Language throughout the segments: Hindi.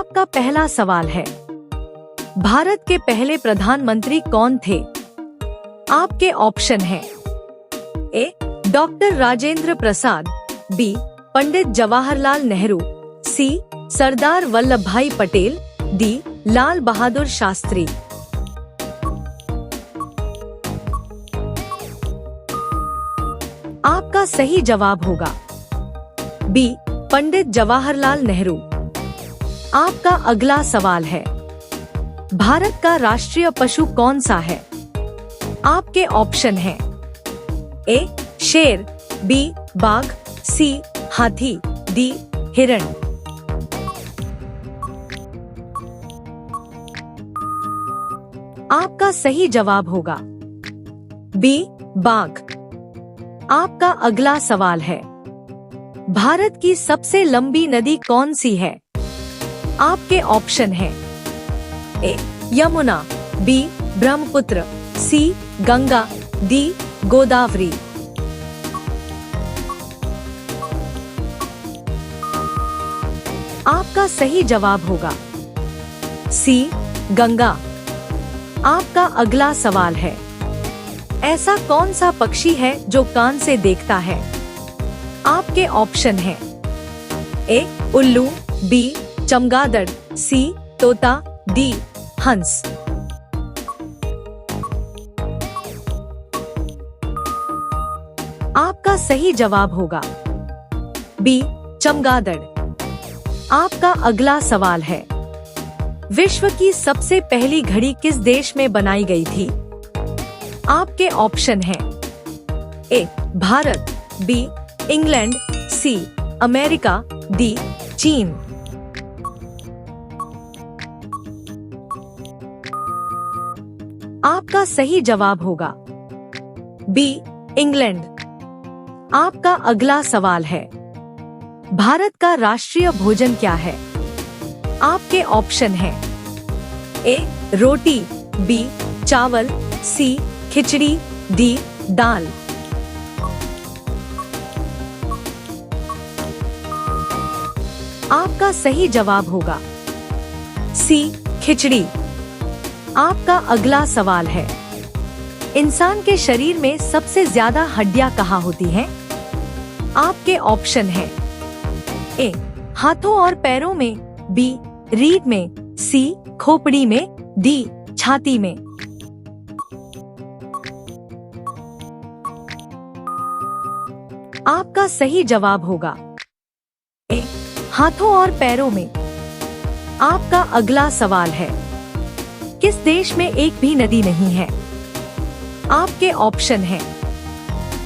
आपका पहला सवाल है, भारत के पहले प्रधानमंत्री कौन थे? आपके ऑप्शन हैं ए. Doctor Rajendra Prasad, B. पंडित जवाहरलाल नेहरू, सी. सरदार वल्लभ भाई पटेल, डी. लाल बहादुर शास्त्री। आपका सही जवाब होगा बी. पंडित जवाहरलाल नेहरू। आपका अगला सवाल है, भारत का राष्ट्रीय पशु कौन सा है? आपके ऑप्शन हैं ए. शेर, बी. बाघ, सी. हाथी, डी. हिरण। आपका सही जवाब होगा बी. बाघ। आपका अगला सवाल है, भारत की सबसे लंबी नदी कौन सी है? आपके ऑप्शन हैं ए. यमुना, बी. ब्रह्मपुत्र, सी. गंगा, डी. गोदावरी। आपका सही जवाब होगा सी. गंगा। आपका अगला सवाल है, ऐसा कौन सा पक्षी है जो कान से देखता है? आपके ऑप्शन हैं ए. उल्लू, बी. चमगादड़, सी. तोता, डी. हंस। आपका सही जवाब होगा बी. चमगादड़। आपका अगला सवाल है, विश्व की सबसे पहली घड़ी किस देश में बनाई गई थी? आपके ऑप्शन हैं A. Bharat, B. England, C. America, D. चीन। आपका सही जवाब होगा बी. इंग्लैंड। आपका अगला सवाल है, भारत का राष्ट्रीय भोजन क्या है? आपके ऑप्शन हैं ए. रोटी, बी. चावल, सी. खिचड़ी, डी. दाल। आपका सही जवाब होगा सी. खिचड़ी। आपका अगला सवाल है, इंसान के शरीर में सबसे ज्यादा हड्डियां कहाँ होती हैं? आपके ऑप्शन हैं ए. हाथों और पैरों में, बी. रीढ़ में, सी. खोपड़ी में, डी. छाती में। आपका सही जवाब होगा ए. हाथों और पैरों में। आपका अगला सवाल है, किस देश में एक भी नदी नहीं है? आपके ऑप्शन हैं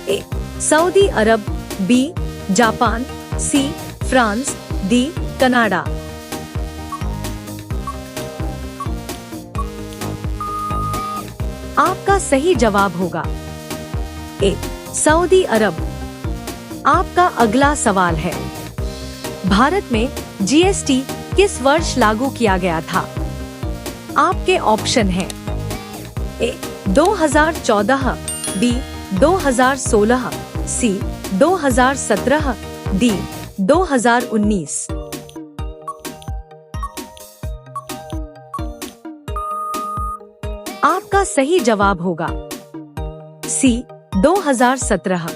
ए. सऊदी अरब, B. Japan, C. France, D. Canada. आपका सही जवाब होगा ए. सऊदी अरब। आपका अगला सवाल है, भारत में जीएसटी किस वर्ष लागू किया गया था? आपके ऑप्शन हैं ए. 2014, बी. 2016, सी. 2017, डी. 2019। आपका सही जवाब होगा सी. 2017।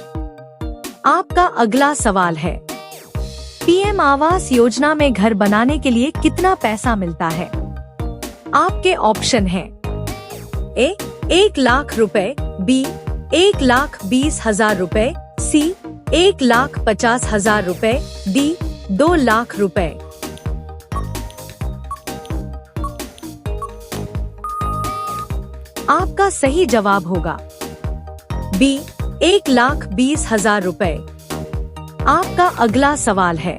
आपका अगला सवाल है, पीएम आवास योजना में घर बनाने के लिए कितना पैसा मिलता है? आपके ऑप्शन हैं ए. 1 लाख रुपए, बी. 1,20,000 रुपए, सी. 1,50,000 रुपए, डी. 2 लाख रुपए। आपका सही जवाब होगा बी. 1,20,000 रुपए। आपका अगला सवाल है,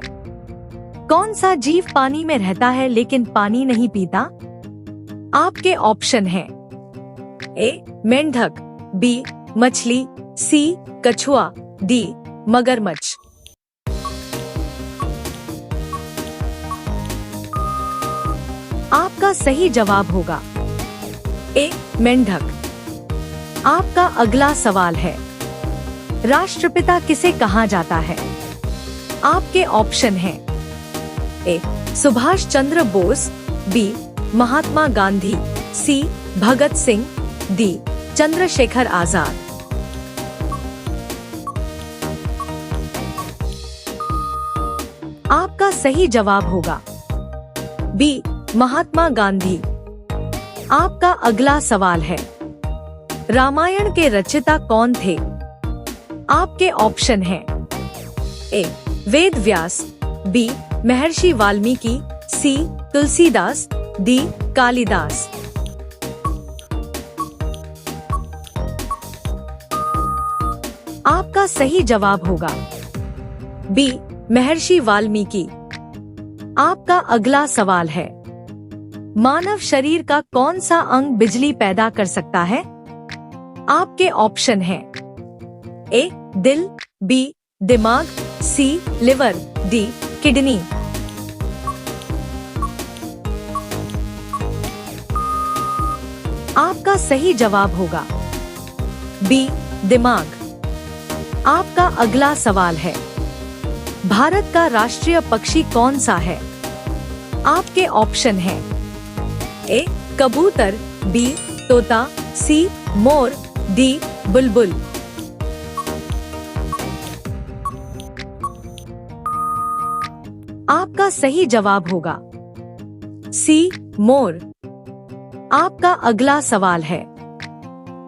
कौन सा जीव पानी में रहता है लेकिन पानी नहीं पीता? आपके ऑप्शन हैं ए. मेंढक, बी. मछली, सी. कछुआ, डी. मगरमच्छ। आपका सही जवाब होगा ए. मेंढक। आपका अगला सवाल है, राष्ट्रपिता किसे कहा जाता है? आपके ऑप्शन हैं ए. सुभाष चंद्र बोस, बी महात्मा गांधी, सी भगत सिंह, डी चंद्रशेखर आजाद। आपका सही जवाब होगा बी महात्मा गांधी। आपका अगला सवाल है, रामायण के रचयिता कौन थे? आपके ऑप्शन हैं ए वेद व्यास, बी महर्षि वाल्मीकि, सी तुलसीदास, डी कालिदास। आपका सही जवाब होगा बी महर्षि वाल्मीकि। आपका अगला सवाल है, मानव शरीर का कौन सा अंग बिजली पैदा कर सकता है? आपके ऑप्शन हैं ए दिल, बी दिमाग, सी लिवर, डी किडनी। आपका सही जवाब होगा बी दिमाग। आपका अगला सवाल है, भारत का राष्ट्रीय पक्षी कौन सा है? आपके ऑप्शन हैं ए कबूतर, बी तोता, सी मोर, डी बुलबुल। आपका सही जवाब होगा सी मोर। आपका अगला सवाल है,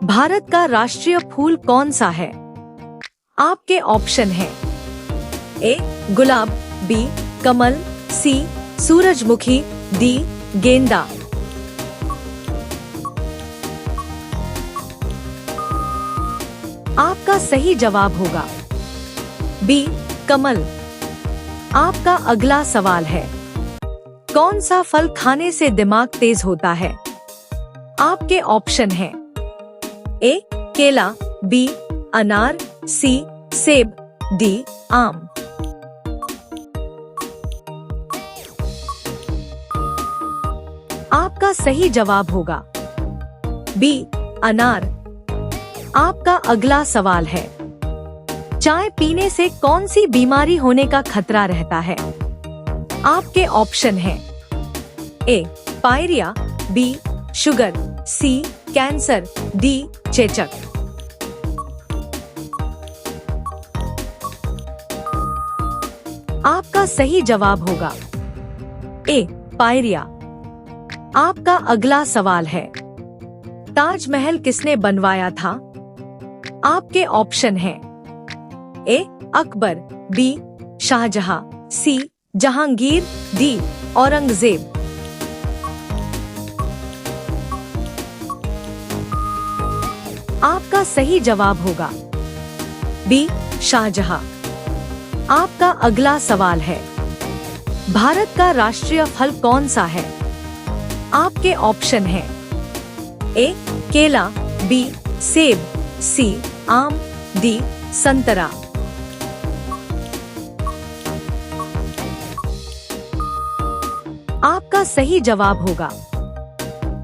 भारत का राष्ट्रीय फूल कौन सा है? आपके ऑप्शन हैं ए गुलाब, बी कमल, सी सूरजमुखी, डी गेंदा। आपका सही जवाब होगा बी कमल। आपका अगला सवाल है, कौन सा फल खाने से दिमाग तेज होता है? आपके ऑप्शन हैं ए केला, बी अनार, सी सेब, डी आम। आपका सही जवाब होगा बी अनार। आपका अगला सवाल है, चाय पीने से कौन सी बीमारी होने का खतरा रहता है? आपके ऑप्शन हैं ए पायरिया, बी शुगर, सी कैंसर, डी चेचक। आपका सही जवाब होगा ए पायरिया। आपका अगला सवाल है, ताजमहल किसने बनवाया था? आपके ऑप्शन हैं ए अकबर, बी शाहजहां, सी जहांगीर, डी औरंगजेब। आपका सही जवाब होगा बी शाहजहां। आपका अगला सवाल है, भारत का राष्ट्रीय फल कौन सा है? आपके ऑप्शन हैं ए केला, बी सेब, सी आम, डी संतरा। आपका सही जवाब होगा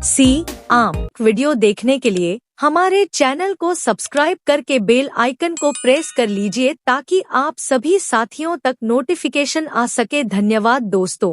सी आम। वीडियो देखने के लिए हमारे चैनल को सब्सक्राइब करके बेल आइकन को प्रेस कर लीजिए ताकि आप सभी साथियों तक नोटिफिकेशन आ सके। धन्यवाद दोस्तों।